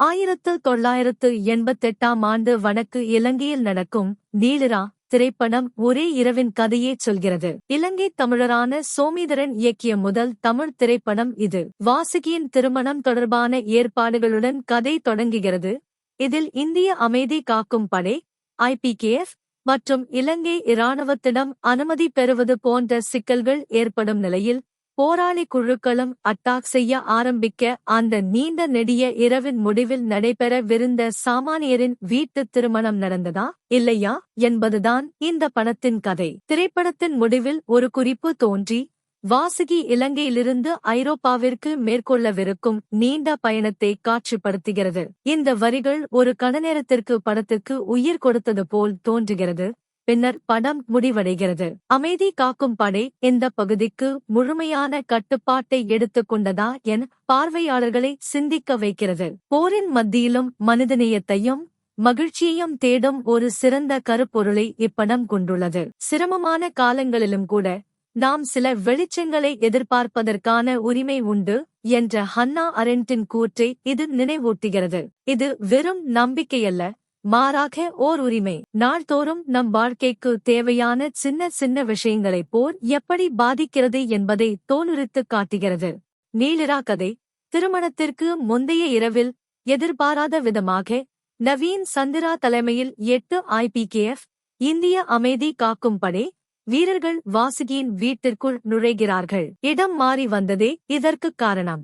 1988ஆம் ஆண்டு வடக்கு இலங்கையில் நடக்கும் நீலிரா திரைப்படம் ஒரே இரவின் கதையைச் சொல்கிறது. இலங்கை தமிழரான சோமீதரன் இயக்கிய முதல் தமிழ் திரைப்படம் இது. வாசுகியின் திருமணம் தொடர்பான ஏற்பாடுகளுடன் கதை தொடங்குகிறது. இதில் இந்திய அமைதி காக்கும் படை IPKF மற்றும் இலங்கை இராணுவத்திடம் அனுமதி பெறுவது போன்ற சிக்கல்கள் ஏற்படும் நிலையில் போராளி குழுக்களும் அட்டாக் செய்ய ஆரம்பிக்க அந்த நீண்ட நெடிய இரவின் முடிவில் நடைபெறவிருந்த சாமானியரின் வீட்டுத் திருமணம் நடந்ததா இல்லையா என்பதுதான் இந்த படத்தின் கதை. திரைப்படத்தின் முடிவில் ஒரு குறிப்பு தோன்றி வாசுகி இலங்கையிலிருந்து ஐரோப்பாவிற்கு மேற்கொள்ளவிருக்கும் நீண்ட பயணத்தை காட்சிப்படுத்துகிறது. இந்த வரிகள் ஒரு கணநேரத்திற்கு படத்திற்கு உயிர் கொடுத்தது போல் தோன்றுகிறது. பின்னர் படம் முடிவடைகிறது. அமைதி காக்கும் படை இந்த பகுதிக்கு முழுமையான கட்டுப்பாட்டை எடுத்துக் கொண்டதா என பார்வையாளர்களை சிந்திக்க வைக்கிறது. போரின் மத்தியிலும் மனிதநேயத்தையும் மகிழ்ச்சியையும் தேடும் ஒரு சிறந்த கருப்பொருளை இப்படம் கொண்டுள்ளது. சிரமமான காலங்களிலும் கூட நாம் சில வெளிச்சங்களை எதிர்பார்ப்பதற்கான உரிமை உண்டு என்ற ஹன்னா அரண்டின் கூற்றை இது நினைவூட்டுகிறது. இது வெறும் நம்பிக்கையல்ல, மாறாக ஓர் உரிமை. நாள்தோறும் நம் வாழ்க்கைக்கு தேவையான சின்ன சின்ன விஷயங்களை போர் எப்படி பாதிக்கிறது என்பதை தோலுரித்துக் காட்டுகிறது. நீலிரா கதை திருமணத்திற்கு முந்தைய இரவில் எதிர்பாராத விதமாக நவீன் சந்திரா தலைமையில் 8 IPKF இந்திய அமைதி காக்கும் படை வீரர்கள் வாசுகியின் வீட்டிற்குள் நுழைகிறார்கள். இடம் மாறி வந்ததே இதற்குக் காரணம்.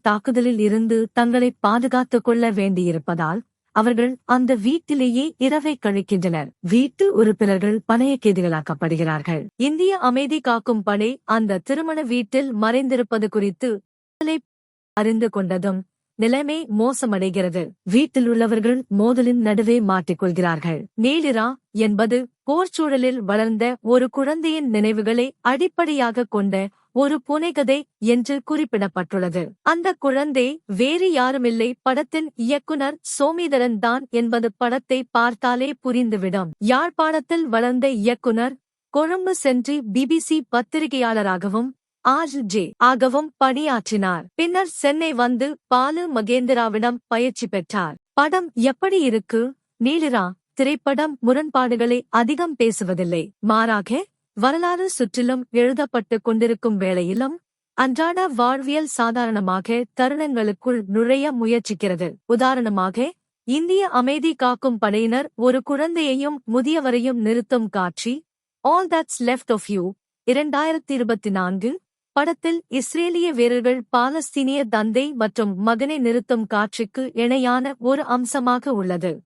தாக்குதலில் இருந்து தங்களை பாதுகாத்துக் கொள்ள வேண்டியிருப்பதால் அவர்கள் அந்த வீட்டிலேயே இரவை கழிக்கின்றனர். வீட்டு உறுப்பினர்கள் பணைய கைதிகளாக்கப்படுகிறார்கள். இந்திய அமைதி காக்கும் படை அந்த திருமண வீட்டில் மறைந்திருப்பது குறித்து அறிந்து கொண்டதும் நிலைமை மோசமடைகிறது. வீட்டில் உள்ளவர்கள் மோதலின் நடுவே மாட்டிக்கொள்கிறார்கள். நீலிரா என்பது போர்ச்சூழலில் வளர்ந்த ஒரு குழந்தையின் நினைவுகளை அடிப்படையாக கொண்ட ஒரு புனைகதை என்று குறிப்பிடப்பட்டுள்ளது. அந்த குழந்தை வேறு யாருமில்லை, படத்தின் இயக்குனர் சோமீதரன் தான் என்பது படத்தை பார்த்தாலே புரிந்துவிடும். யாழ்ப்பாணத்தில் வளர்ந்த இயக்குனர் கொழும்பு சென்று BBC பத்திரிகையாளராகவும் RJ ஆகவும் பணியாற்றினார். பின்னர் சென்னை வந்து பாலு மகேந்திராவிடம் பயிற்சி பெற்றார். படம் எப்படி இருக்கு? நீலிரா திரைப்படம் முரண்பாடுகளை அதிகம் பேசுவதில்லை. மாறாக வரலாறு சுற்றிலும் எழுதப்பட்டுக் கொண்டிருக்கும் வேளையிலும் அன்றாட வாழ்வியல் சாதாரணமாக தருணங்களுக்குள் நுழைய முயற்சிக்கிறது. உதாரணமாக இந்திய அமைதி காக்கும் படையினர் ஒரு குழந்தையையும் முதியவரையும் நிறுத்தும் காட்சி all that's left of you 2024 படத்தில் இஸ்ரேலிய வீரர்கள் பாலஸ்தீனிய தந்தை மற்றும் மகனை நிறுத்தும் காட்சிக்கு இணையான ஒரு அம்சமாக உள்ளது.